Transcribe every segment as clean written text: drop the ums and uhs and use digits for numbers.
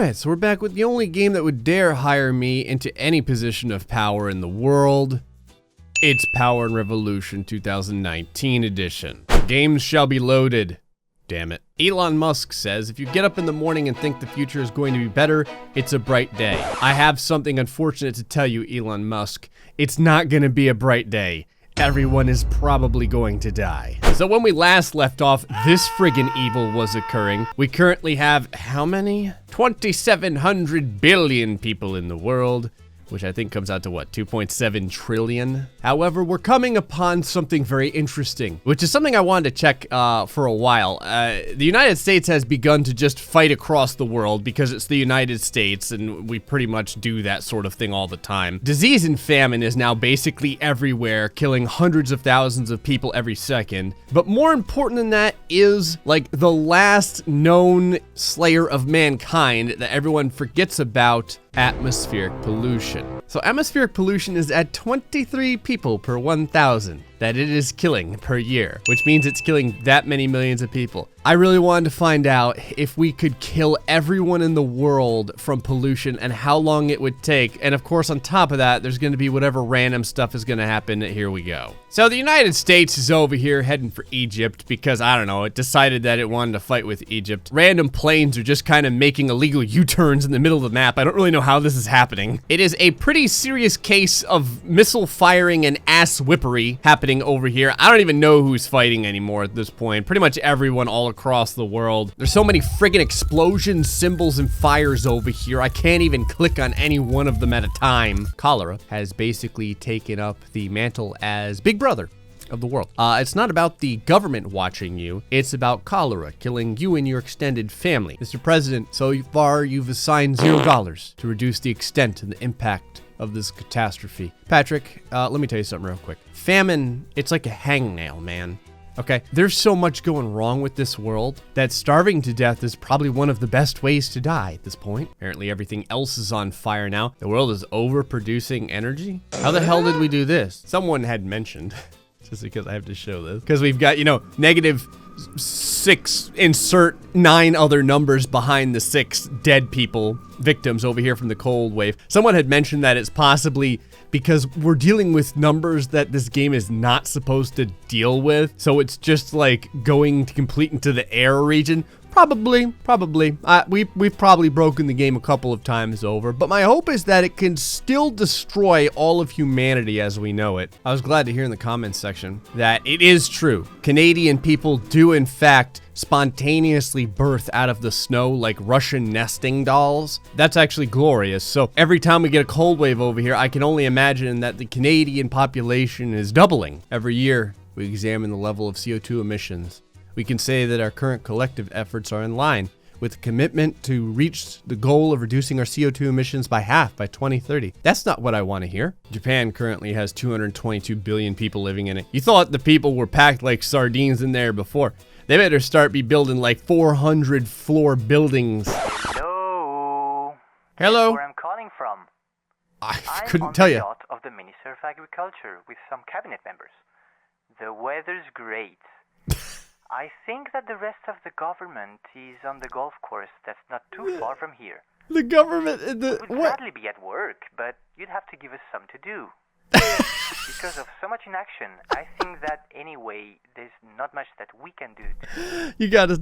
Alright, so we're back with the only game that would dare hire me into any position of power in the world. It's Power and Revolution 2019 edition. Games shall be loaded. Damn it. Elon Musk says, if you get up in the morning and think the future is going to be better, it's a bright day. I have something unfortunate to tell you, Elon Musk. It's not gonna be a bright day. Everyone is probably going to die. So when we last left off, this friggin' evil was occurring. We currently have, how many? 2,700 billion people in the world, which I think comes out to what, 2.7 trillion? However, we're coming upon something very interesting, which is something I wanted to check for a while. The United States has begun to just fight across the world because it's the United States and we pretty much do that sort of thing all the time. Disease and famine is now basically everywhere, killing hundreds of thousands of people every second. But more important than that is like the last known slayer of mankind that everyone forgets about: atmospheric pollution. So atmospheric pollution is at 23 people per 1,000 that it is killing per year, which means it's killing that many millions of people. I really wanted to find out if we could kill everyone in the world from pollution and how long it would take. And of course, on top of that, there's going to be whatever random stuff is going to happen. Here we go. So the United States is over here heading for Egypt because, I don't know, it decided that it wanted to fight with Egypt. Random planes are just kind of making illegal U-turns in the middle of the map. I don't really know how this is happening. It is a pretty serious case of missile firing and ass whippery happening over here. I don't even know who's fighting anymore at this point. Pretty much everyone all across the world. There's so many friggin' explosions, symbols, and fires over here. I can't even click on any one of them at a time. Cholera has basically taken up the mantle as Big Brother of the world. It's not about the government watching you. It's about cholera killing you and your extended family. Mr. President, so far you've assigned $0 to reduce the extent and the impact of this catastrophe. Patrick, let me tell you something real quick. Famine, it's like a hangnail, man. Okay, there's so much going wrong with this world that starving to death is probably one of the best ways to die at this point. Apparently everything else is on fire now. The world is overproducing energy. How the hell did we do this? Someone had mentioned, just because I have to show this, because we've got, you know, -6, insert 9 other numbers behind the 6 dead people, victims over here from the cold wave. Someone had mentioned that it's possibly because we're dealing with numbers that this game is not supposed to deal with. So it's just like going to complete into the air region. Probably. We've probably broken the game a couple of times over, but my hope is that it can still destroy all of humanity as we know it. I was glad to hear in the comments section that it is true. Canadian people do in fact spontaneously birth out of the snow like Russian nesting dolls. That's actually glorious. So every time we get a cold wave over here, I can only imagine that the Canadian population is doubling. Every year, we examine the level of CO2 emissions. We can say that our current collective efforts are in line with the commitment to reach the goal of reducing our CO2 emissions by half by 2030. That's not what I want to hear. Japan currently has 222 billion people living in it. You thought the people were packed like sardines in there before. They better start building like 400 floor buildings. Hello. Hello. That's where I'm calling from. I couldn't tell you. I'm on the yacht of the Minister of Agriculture with some cabinet members. The weather's great. I think that the rest of the government is on the golf course that's not too far from here. The government, We would gladly be at work, but you'd have to give us some to do. Because of so much inaction, I think that anyway, there's not much that we can do. You got us.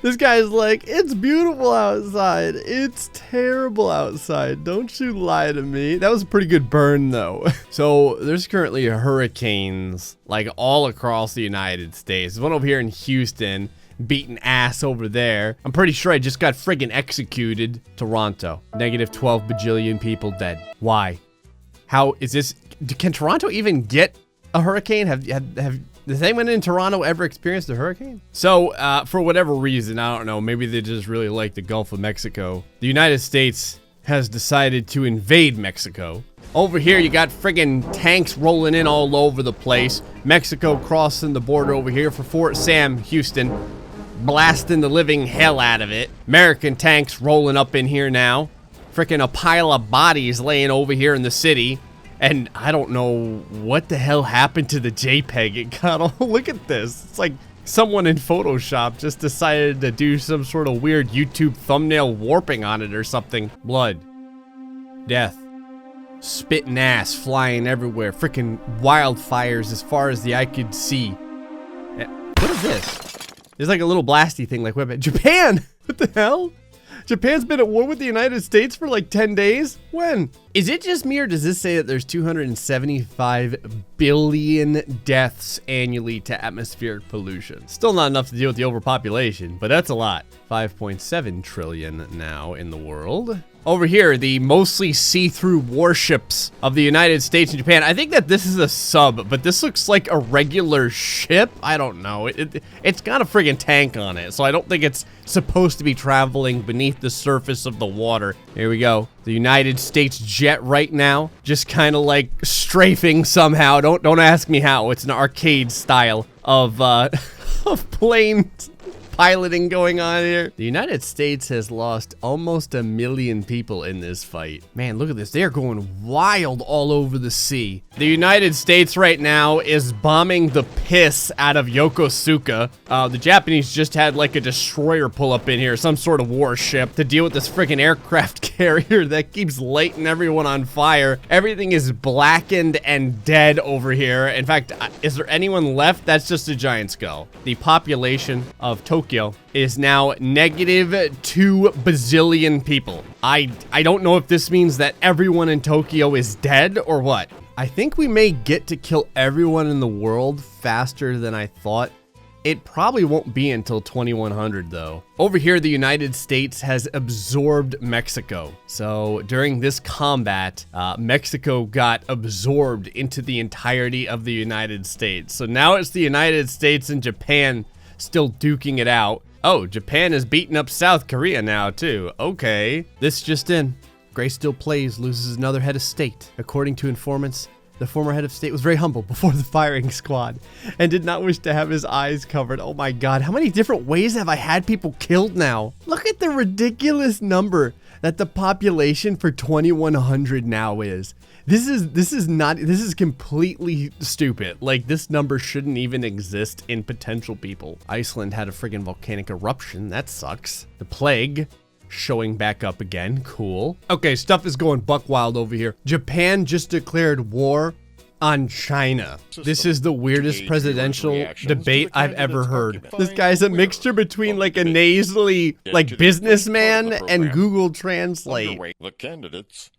This guy's like, it's beautiful outside. It's terrible outside. Don't you lie to me. That was a pretty good burn though. So there's currently hurricanes like all across the United States. There's one over here in Houston, beating ass over there. I'm pretty sure I just got friggin' executed. Toronto, -12 bajillion people dead. Why? How is this? Can Toronto even get a hurricane? Has anyone in Toronto ever experienced a hurricane? So, for whatever reason, I don't know, maybe they just really like the Gulf of Mexico. The United States has decided to invade Mexico. Over here, you got friggin' tanks rolling in all over the place. Mexico crossing the border over here for Fort Sam, Houston, blasting the living hell out of it. American tanks rolling up in here now. Frickin' a pile of bodies laying over here in the city. And I don't know what the hell happened to the JPEG. It got all, look at this. It's like Someone in Photoshop just decided to do some sort of weird YouTube thumbnail warping on it or something. Blood. Death. Spitting ass flying everywhere. Freaking wildfires as far as the eye could see. What is this? There's like a little blasty thing like weapon. Japan! What the hell? Japan's been at war with the United States for like 10 days? When? Is it just me or does this say that there's 275 billion deaths annually to atmospheric pollution? Still not enough to deal with the overpopulation, but that's a lot. 5.7 trillion now in the world. Over here, the mostly see-through warships of the United States and Japan. I think that this is a sub, but this looks like a regular ship. I don't know. It's got a friggin' tank on it, so I don't think it's supposed to be traveling beneath the surface of the water. Here we go. The United States jet right now, just kind of like strafing somehow. Don't ask me how. It's an arcade style of of plane piloting going on here. The United States has lost almost 1 million people in this fight. Man, look at this. They're going wild all over the sea. The United States right now is bombing the piss out of Yokosuka. The Japanese just had like a destroyer pull up in here, some sort of warship, to deal with this freaking aircraft carrier that keeps lighting everyone on fire. Everything is blackened and dead over here. In fact, is there anyone left? That's just a giant skull. The population of Tokyo is now -2 bazillion people. I don't know if this means that everyone in Tokyo is dead or what. I think we may get to kill everyone in the world faster than I thought. It probably won't be until 2100 though. Over here, the United States has absorbed Mexico. So during this combat, Mexico got absorbed into the entirety of the United States. So now it's the United States and Japan still duking it out. Oh, Japan is beating up South Korea now too. Okay. This just in. GrayStillPlays loses another head of state. According to informants, the former head of state was very humble before the firing squad and did not wish to have his eyes covered. Oh my god, how many different ways have I had people killed now? Look at the ridiculous number that the population for 2100 now is. This is completely stupid. Like, this number shouldn't even exist in potential people. Iceland had a friggin' volcanic eruption. That sucks. The plague showing back up again. Cool. Okay, stuff is going buck wild over here. Japan just declared war on China. This is the weirdest presidential debate I've ever heard. This guy's a mixture between like a nasally like businessman and Google Translate. The candidates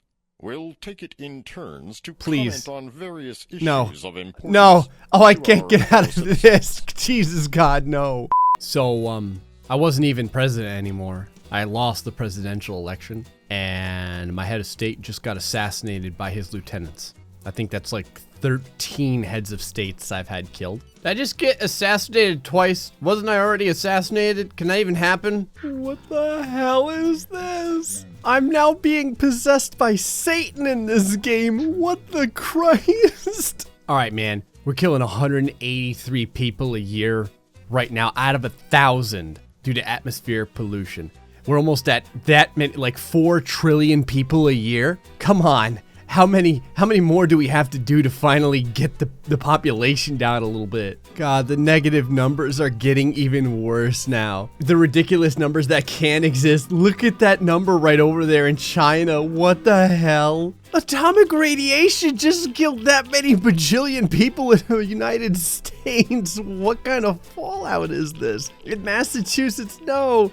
will take it in turns to Please. comment on various issues of importance. No. Oh, I can't get out of this. Jesus God, no. So, I wasn't even president anymore. I lost the presidential election, and my head of state just got assassinated by his lieutenants. I think that's like 13 heads of states I've had killed. Did I just get assassinated twice? Wasn't I already assassinated? Can that even happen? What the hell is this? I'm now being possessed by Satan in this game. What the Christ? All right, man. We're killing 183 people a year right now out of 1,000 due to atmospheric pollution. We're almost at that many, like 4 trillion people a year. Come on. How many more do we have to do to finally get the population down a little bit? God, the negative numbers are getting even worse now. The ridiculous numbers that can exist. Look at that number right over there in China. What the hell? Atomic radiation just killed that many bajillion people in the United States. What kind of fallout is this? In Massachusetts? No,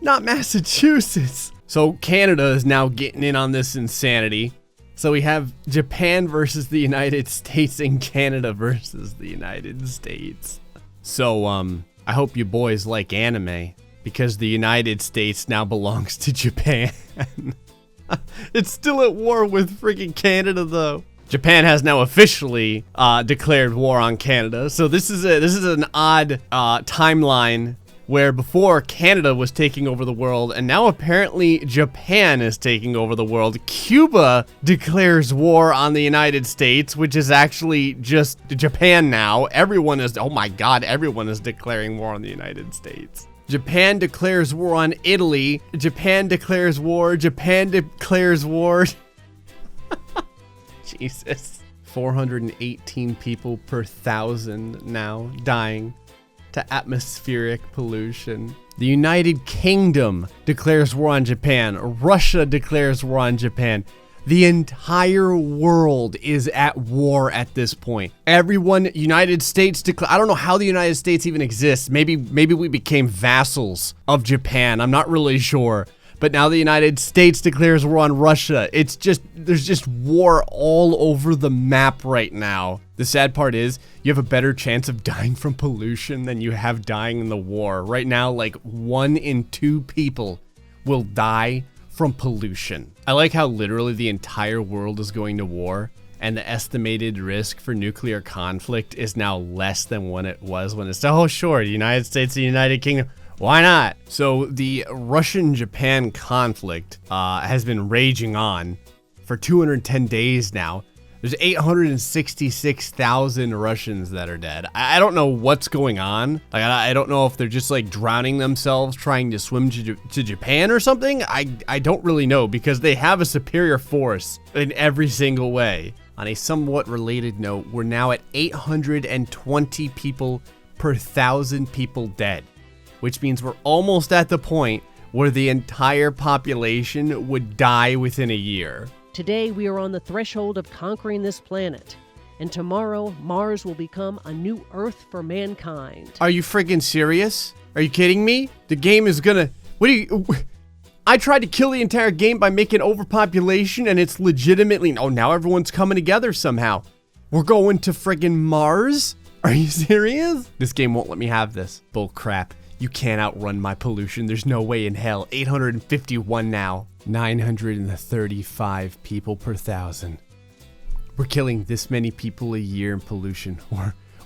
not Massachusetts. So Canada is now getting in on this insanity. So we have Japan versus the United States and Canada versus the United States. So, I hope you boys like anime, because the United States now belongs to Japan. It's still at war with freaking Canada, though. Japan has now officially declared war on Canada. So this is an odd timeline where before Canada was taking over the world, and now apparently Japan is taking over the world. Cuba declares war on the United States, which is actually just Japan now. Everyone is, oh my god, everyone is declaring war on the United States. Japan declares war on Italy. Japan declares war. Japan declares war. Jesus. 418 people per 1,000 now dying. to atmospheric pollution. The United Kingdom declares war on Japan. Russia declares war on Japan. The entire world is at war at this point. Everyone, United States I don't know how the United States even exists. Maybe we became vassals of Japan. I'm not really sure. But now the United States declares war on Russia. There's just war all over the map right now. The sad part is you have a better chance of dying from pollution than you have dying in the war. Right now, like 1 in 2 people will die from pollution. I like how literally the entire world is going to war, and the estimated risk for nuclear conflict is now less than when it was when it's, oh sure, the United States and the United Kingdom, why not? So the Russian-Japan conflict has been raging on for 210 days now. There's 866,000 Russians that are dead. I don't know what's going on. Like, I don't know if they're just like drowning themselves trying to swim to Japan or something. I don't really know, because they have a superior force in every single way. On a somewhat related note, we're now at 820 people per 1,000 people dead, which means we're almost at the point where the entire population would die within a year. Today, we are on the threshold of conquering this planet, and tomorrow, Mars will become a new Earth for mankind. Are you friggin' serious? Are you kidding me? The game is gonna... I tried to kill the entire game by making overpopulation, and it's legitimately... Oh, now everyone's coming together somehow. We're going to friggin' Mars? Are you serious? This game won't let me have this. Bull crap. You can't outrun my pollution. There's no way in hell. 851 now. 935 people per 1,000. We're killing this many people a year in pollution.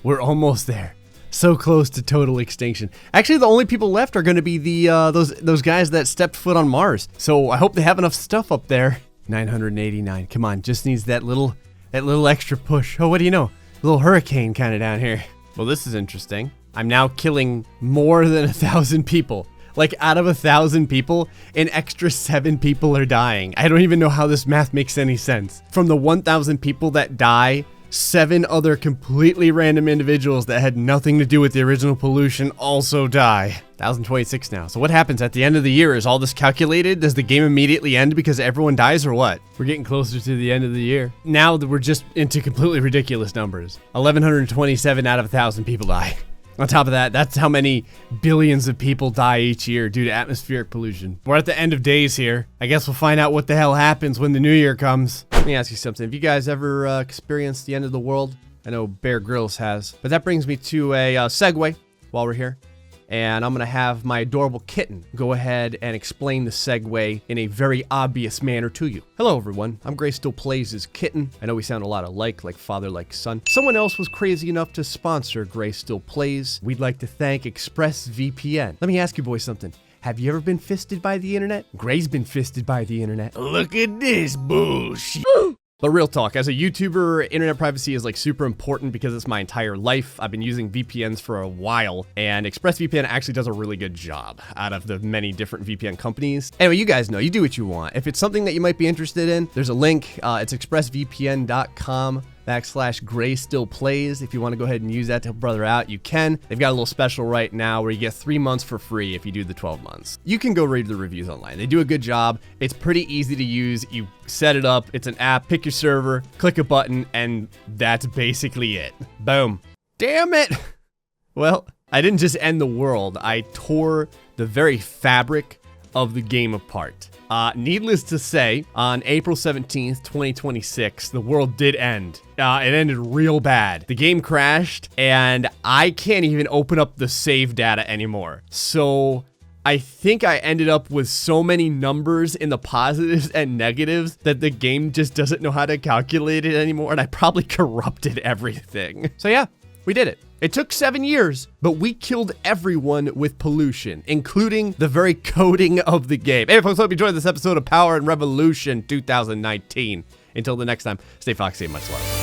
We're almost there. So close to total extinction. Actually, the only people left are going to be the those guys that stepped foot on Mars. So I hope they have enough stuff up there. 989. Come on, just needs that little extra push. Oh, what do you know? A little hurricane kind of down here. Well, this is interesting. I'm now killing more than 1,000 people. Like, out of 1,000 people, an extra 7 people are dying. I don't even know how this math makes any sense. From the 1,000 people that die, 7 other completely random individuals that had nothing to do with the original pollution also die. 1,026 now. So what happens at the end of the year? Is all this calculated? Does the game immediately end because everyone dies, or what? We're getting closer to the end of the year. Now that we're just into completely ridiculous numbers. 1,127 out of 1,000 people die. On top of that, that's how many billions of people die each year due to atmospheric pollution. We're at the end of days here. I guess we'll find out what the hell happens when the new year comes. Let me ask you something. Have you guys ever experienced the end of the world? I know Bear Grylls has. But that brings me to a segue while we're here. And I'm going to have my adorable kitten go ahead and explain the segue in a very obvious manner to you. Hello, everyone. I'm GrayStillPlays' kitten. I know we sound a lot alike father, like son. Someone else was crazy enough to sponsor GrayStillPlays. We'd like to thank ExpressVPN. Let me ask you boys something. Have you ever been fisted by the internet? Gray's been fisted by the internet. Look at this bullshit. But real talk, as a YouTuber, internet privacy is like super important because it's my entire life. I've been using VPNs for a while, and ExpressVPN actually does a really good job out of the many different VPN companies. Anyway, you guys know, you do what you want. If it's something that you might be interested in, there's a link. It's expressvpn.com/GrayStillPlays. If you want to go ahead and use that to help brother out, you can. They've got a little special right now where you get 3 months for free if you do the 12 months. You can go read the reviews online. They do a good job. It's pretty easy to use. You set it up. It's an app. Pick your server, click a button, and that's basically it. Boom. Damn it. Well, I didn't just end the world. I tore the very fabric of the game apart. Needless to say, on April 17th, 2026, the world did end. It ended real bad. The game crashed, and I can't even open up the save data anymore. So I think I ended up with so many numbers in the positives and negatives that the game just doesn't know how to calculate it anymore, and I probably corrupted everything. So yeah, we did it. It took 7 years, but we killed everyone with pollution, including the very coding of the game. Hey folks, hope you enjoyed this episode of Power and Revolution 2019. Until the next time, stay foxy and much love.